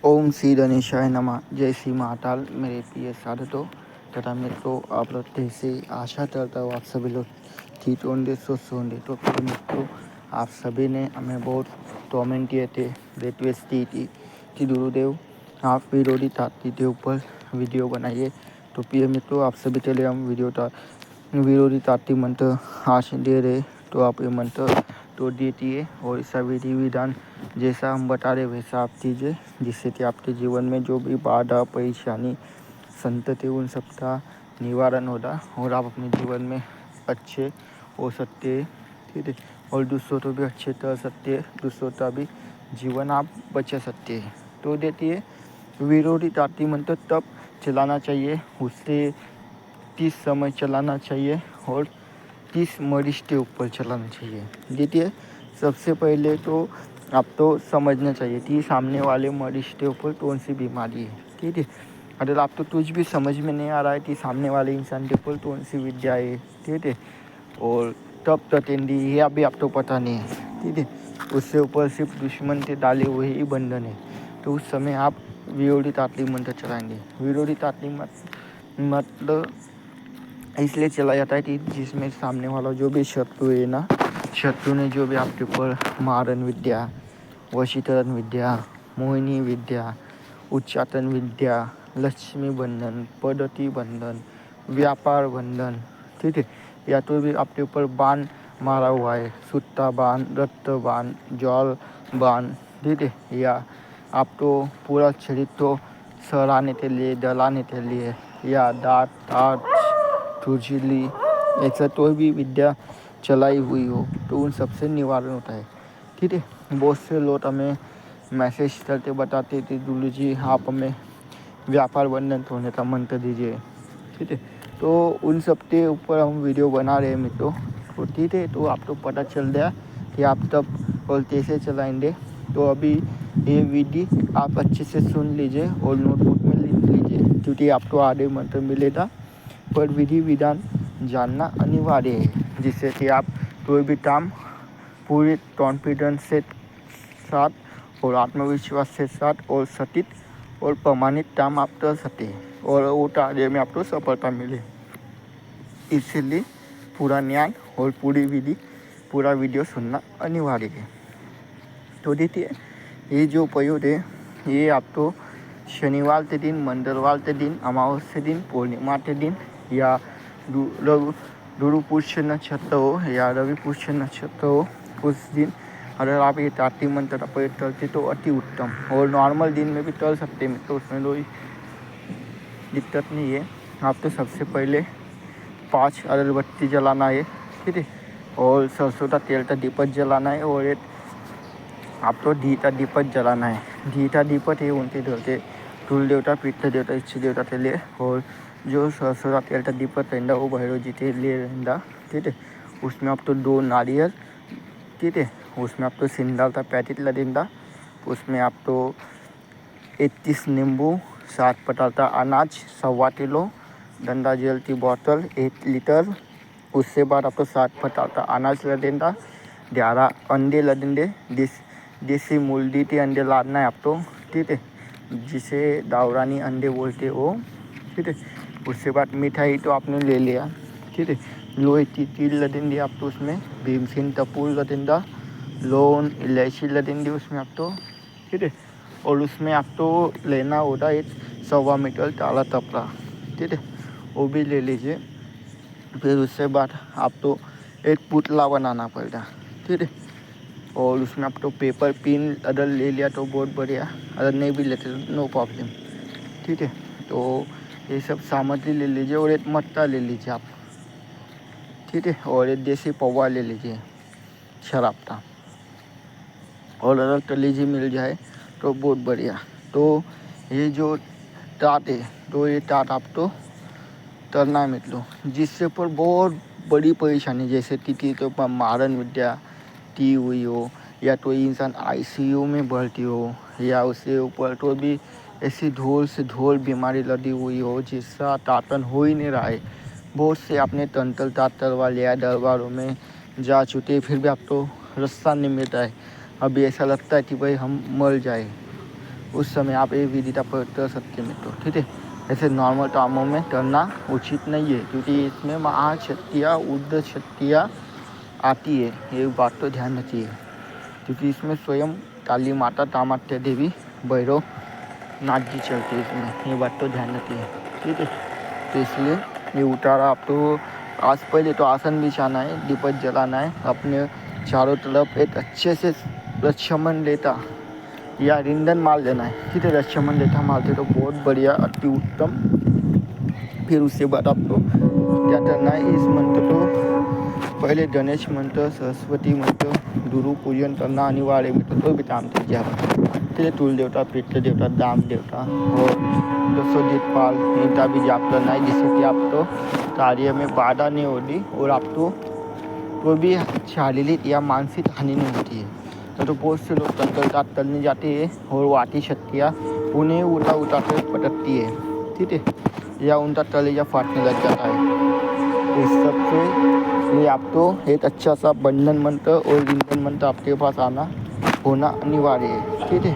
ओम श्री गणेशाय नमः। जय श्री महाकाल। मेरे प्रिय साधकों तथा मित्रों, आप लोग कैसे? आशा करता हूँ आप सभी लोग ठीक होंगे, स्वस्थ होंगे। तो प्रिय मित्रों, आप सभी ने हमें बहुत कमेंट किए थे, रिक्वेस्ट की थी कि गुरुदेव आप विरोधी ताकती के ऊपर वीडियो बनाइए। तो प्रिय मित्रों, आप सभी के लिए हम विरोधी ताकती मंत्र आज दे रहे। तो आप ये मंत्र तो दीजिए और इसका विधि विधान जैसा हम बता रहे वैसा आप कीजिए, जिससे कि आपके जीवन में जो भी बाधा परेशानी संतति उन सबका निवारण होगा और आप अपने जीवन में अच्छे हो सकते हैं। ठीक है, और दूसरों को भी अच्छे कर सकते हैं, दूसरों का भी जीवन आप बचा सकते हैं। तो देती है विरोधी ताकती मंत्र तब चलाना चाहिए, उससे 30 समय चलाना चाहिए और 30 मरीज के ऊपर चलाना चाहिए। देखिए, सबसे पहले तो आप तो समझना चाहिए कि सामने वाले मरीज के ऊपर कौन सी बीमारी है। ठीक है, अगर आपको कुछ भी समझ में नहीं आ रहा है कि सामने वाले इंसान के ऊपर कौन सी विद्या है, ठीक है, और तब ततेंदी ये अभी आपको पता नहीं है, ठीक है, उससे ऊपर सिर्फ दुश्मन के डाले हुए ही बंधन है, तो उस समय आप विरोधी ताकती मंत्र चलाएंगे। विरोधी ताकती मतलब इसलिए चला जाता है कि जिसमें सामने वाला जो भी शत्रु है ना, शत्रु ने जो भी आपके ऊपर मारन विद्या, वशीकरण विद्या, मोहिनी विद्या, उच्चाटन विद्या, लक्ष्मी बंधन, पद्धति बंधन, व्यापार बंधन, ठीक है, या तो भी आपके ऊपर बाण मारा हुआ है, सुत्ता बाण, रक्त बाण, जल बाण, ठीक है, या आप तो पूरा शरीर तो सराहने के लिए, डलाने के लिए, या दांत ताज खुजली ऐसा कोई भी विद्या चलाई हुई हो तो उन सबसे निवारण होता है। ठीक है, बहुत से लोग हमें मैसेज करके बताते थे गुरु जी आप हमें व्यापार बंधन होने का मंत्र दीजिए। ठीक है, तो उन सब के ऊपर हम वीडियो बना रहे हैं मित्रों। तो ठीक है, तो आपको पता चल गया कि आप तब और कैसे चलाएंगे। तो अभी ये विधि आप अच्छे से सुन लीजिए और नोटबुक में लिख लीजिए, क्योंकि आपको आगे मंत्र मिलेगा, पर विधि विधान जानना अनिवार्य है, जिससे कि आप कोई भी काम पूरे कॉन्फिडेंस से साथ और आत्मविश्वास के साथ और सटीक और प्रमाणित काम आप कर सकते हैं और वो कार्य में आपको सफलता मिले। इसलिए पूरा ज्ञान और पूरी विधि पूरा वीडियो सुनना अनिवार्य है। तो देखिए, ये जो प्रयोग है ये आपको शनिवार के दिन, मंगलवार के दिन, अमावस्या दिन, पूर्णिमा के दिन या गुरु पुष्य नक्षत्र हो या रवि पुष्य नक्षत्र हो, उस दिन अगर आप ये ताकती मंत्र का प्रयोग करते तो अति उत्तम। और नॉर्मल दिन में भी कर सकते हैं, तो उसमें कोई दिक्कत नहीं है। आप तो सबसे पहले 5 अगरबत्ती जलाना है, ठीक है, और सरसों का तेल का दीपक जलाना है और एक आपको घी का दीपक जलाना है। घी का दीपक है उनके धरते कुल देवता, पितृ देवता, इष्ट देवता के लिए, और जो सरसों का तेल का दीपक रहेगा वो भैरव जी के लिए रहेगा। ठीक है, उसमें आप तो 2 नारियल, ठीक है, उसमें आप तो सिंदाल का पैकेट लगेगा, उसमें आप तो 31 नींबू, 7 पटाता अनाज, 1.25 किलो, गंगा जल की बोतल 1 लीटर, उससे बाद आप तो 7 पटाता अनाज लगेगा, 11 अंडे लगेंगे, देसी मुर्गी के अंडे लादना है आप तो, ठीक है, जिसे दावरानी अंडे बोलते हो। ठीक है, उसके बाद मिठाई तो आपने ले लिया, ठीक है, लोहे की तिल लगेंगे आप तो, उसमें भीमसेन कपूर लगेगा, लौंग इलायची लगेंगे उसमें आप तो, ठीक है, और उसमें आप तो लेना होगा 1.25 मीटर काला कपड़ा, ठीक है, वो भी ले लीजिए। फिर उसके बाद आप तो एक पुतला बनाना पड़ेगा, ठीक है, और उसमें आप तो पेपर पिन अगर ले लिया तो बहुत बढ़िया, अगर नहीं भी लेते तो नो प्रॉब्लम। ठीक है, तो ये सब सामग्री ले लीजिए और एक मट्टा ले लीजिए आप, ठीक है, और एक देसी पौवा ले लीजिए शराब का, और अगर कलीजी मिल जाए तो बहुत बढ़िया। तो ये जो टाट है, तो ये टाट आप तो तरना है मित्रों, जिससे ऊपर बहुत बड़ी परेशानी जैसे तिथि के ऊपर मारन विद्या की हुई हो, या तो इंसान आईसीयू में भर्ती हो, या उससे ऊपर तो भी ऐसी ढोल से ढोल बीमारी लगी हुई हो जिसका तातन हो ही नहीं रहा है। बहुत से आपने तंत्र तातर वाले या दरबारों में जा चुके, फिर भी आप तो रास्ता नहीं मिलता है। अभी ऐसा लगता है कि भाई हम मर जाए, उस समय आप ये विधि पर तल सकते हैं मित्रों। ठीक है, ऐसे नॉर्मल तामों में तलना उचित नहीं है क्योंकि इसमें महाशक्तियाँ उर्ध शक्तियाँ आती है, ये बात तो ध्यान रखिए। क्योंकि इसमें स्वयं काली माता तामात्या देवी भैरव नाथ जी चलते हैं इसमें, ये बात तो ध्यान रखिए। ठीक है, तो इसलिए ये उतारा आप तो आज पहले तो आसन बिछाना है, दीपक जलाना है, अपने चारों तरफ एक अच्छे से लक्ष्मण लेता या रिंदन मार देना है। ठीक है, लक्ष्मण लेता मारते तो बहुत बढ़िया, अति उत्तम। फिर उसके बाद आपको क्या करना है, इस मंत्र को पहले गणेश मंत्र, सरस्वती मंत्र, गुरु पूजन करना अनिवार्य मित्र, तो भी काम दीजिए आप। ठीक है, तुल देवता, पितृ देवता, दाम देवता और 200 पाल इनका भी जाप करना है, जिससे कि आप तो कार्य में बाधा नहीं होगी और आप तो भी शारीरिक या मानसिक हानि नहीं होती है। तो बहुत से लोग तंत्र करने जाते हैं और वो आती शक्तियाँ उन्हें उठा कर पटकती है। ठीक है, या उनका कलेजा फाटने लग जाता है। तो इस सबसे ये आप तो एक अच्छा सा बंधन मंत्र और रिंदन मंत्र आपके पास होना अनिवार्य है। ठीक है,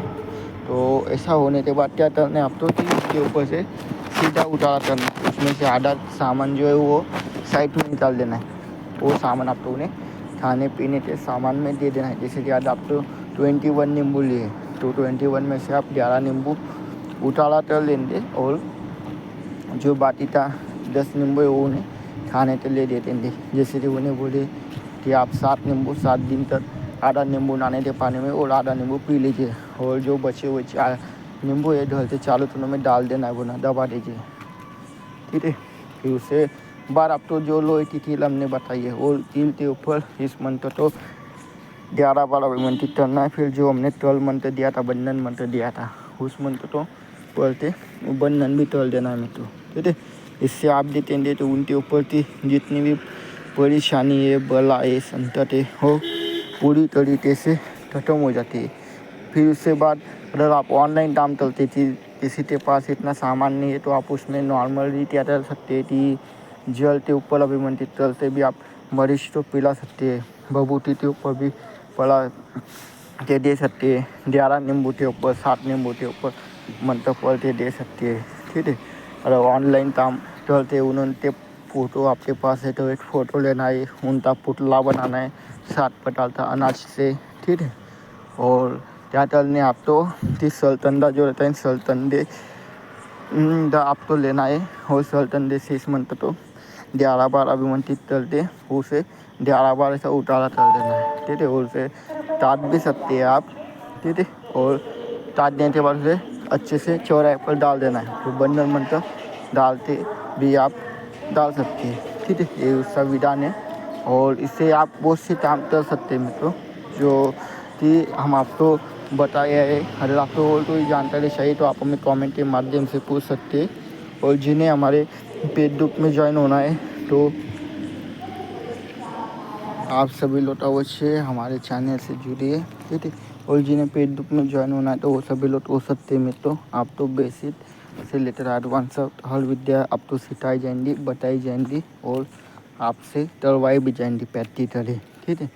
तो ऐसा होने के बाद क्या करना है, आप तो इसके ऊपर से सीधा उतारा करना है। उसमें से आधा सामान जो है वो साइड में निकाल देना है। वो सामान आप तो उन्हें खाने पीने के सामान में दे देना है। जैसे कि आज आप तो 21 नींबू लिए, तो 21 में से आप 11 नींबू उतारा कर लेंगे और जो बाकी था 10 नींबू है वो उन्हें खाने के लिए दे देंगे। जैसे कि उन्हें बोले कि आप 7 नींबू 7 दिन तक आधा नींबू नहाने के पानी में और आधा नींबू पी लीजिए, और जो बचे हुए 4 नींबू है ढलते चारों तरफ में डाल देना है, वो ना दबा दीजिए। ठीक है, फिर उससे बार आप तो जो लोहे की कील हमने बताई है वो कील के ऊपर इस मंत्र तो 11 बार अभिमंत्रित करना है। फिर जो हमने 12 मंत्र दिया था, बंधन मंत्र दिया था, उस मंत्र तो पढ़ते बंधन भी तोड़ देना है मित्रों। ठीक है, इससे आप देते तो उनके ऊपर की जितनी भी परेशानी है, बला है, संकट है, हो पूरी तरीके से खत्म हो जाती है। फिर उसके बाद अगर आप ऑनलाइन काम करते थी, किसी के पास इतना सामान नहीं है, तो आप उसमें नॉर्मली क्या कर सकते हैं कि जल के ऊपर अभिमंत्रित जल से भी आप मरीज को पिला सकते हैं। भभूति के ऊपर भी पड़ा के दे सकते हैं। 11 नींबू के ऊपर 7 नींबू के ऊपर मंत्र पढ़ के दे सकते हैं। ठीक है, अगर ऑनलाइन काम करते उन्होंने फ़ोटो आपके पास है तो एक फ़ोटो लेना है, उनका पुतला बनाना है 7 पटाल का अनाज से। ठीक है, और क्या करने आप तो सल्तनदा जो रहता है सल्तनदे आप तो लेना है, और सल्तनदे से इस मंत्र तो 11 बार अभिमंत्रित कर दे, उसे 11 बार ऐसा उतारा कर देना है। ठीक है, और उसे ताज भी सकते हैं आप। ठीक है, और ताज देने के बाद उसे अच्छे से चौराहे पर डाल देना है। तो बंधन मंत्र डालते भी आप डाल सकते हैं। ठीक है, ये उसका विधान है और इससे आप बहुत से काम कर सकते हैं मित्रों, जो कि हम आपको बताया है। अगर आपको और कोई जानकारी चाहिए तो आप हमें कमेंट के माध्यम से पूछ सकते हैं। और जिन्हें हमारे पेड ग्रुप में ज्वाइन होना है तो आप सभी लोग अवश्य हमारे चैनल से जुड़िए। ठीक है, और जिन्हें पेड ग्रुप में ज्वाइन होना है तो वो सभी लोग हो सकते हैं मित्रों। आप तो बेसिक से लेकर एडवांस हर विद्या आप तो सिखाई जाएंगी, बताई जाएंगी और आपसे करवाई भी जाएंगी प्रैक्टिकली। ठीक है,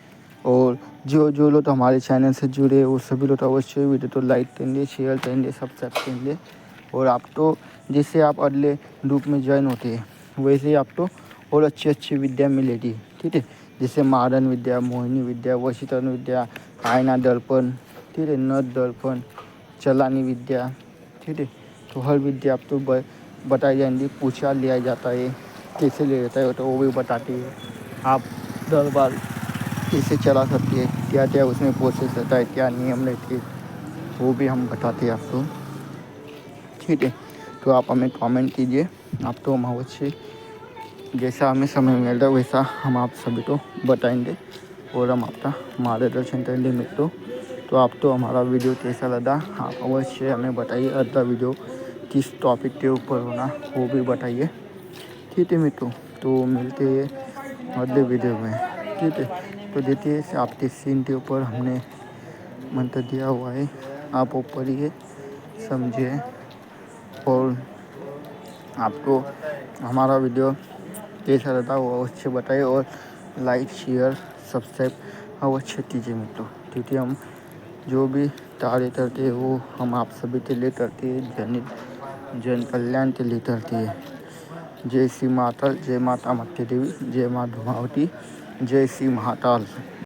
और जो लोग हमारे चैनल से जुड़े वो सभी लोग अवश्य वीडियो तो लाइक करेंगे, शेयर करेंगे, सब्सक्राइब करेंगे। और आप तो जिससे आप अगले ग्रुप में ज्वाइन होते हैं वैसे ही आप तो और अच्छी विद्या मिलेगी। ठीक है, जैसे मारन विद्या, मोहिनी विद्या, वशीकरण विद्या, आयना दर्पण, ठीक है, नद दर्पण, चलानी विद्या। ठीक है, तो हर विद्या आप तो बताई जाएंगी, पूछा लिया जाता है, कैसे लिया जाता है तो वो भी बताती है। आप दरबार कैसे चला सकते हैं, क्या क्या उसमें प्रोसेस रहता है, क्या नियम रहते हैं, वो भी हम बताते हैं आपको। ठीक है, तो आप हमें कमेंट कीजिए, आप तो हम अवश्य जैसा हमें समय मिल रहा है वैसा हम आप सभी को बताएंगे और हम आपका मार्गदर्शन करेंगे मित्रों। तो आप तो हमारा वीडियो कैसा लगा आप अवश्य हमें बताइए। अगला वीडियो किस टॉपिक के ऊपर होना वो भी बताइए। ठीक है मित्रों, तो मिलते हैं अगले वीडियो में। ठीक है, तो देखिए आपके सीन के ऊपर हमने मंत्र दिया हुआ है, आप वो पढ़िए, समझिए और आपको हमारा वीडियो कैसा रहता वो अवश्य बताइए और लाइक शेयर सब्सक्राइब अवश्य कीजिए मित्रों। क्योंकि हम जो भी कार्य करते हैं वो हम आप सभी के लिए करते हैं, जन कल्याण के लिए करते हैं। जय श्री महाकाल, जय माता मत्स्य देवी, जय माँ धुमावती, जय श्री महाकाल।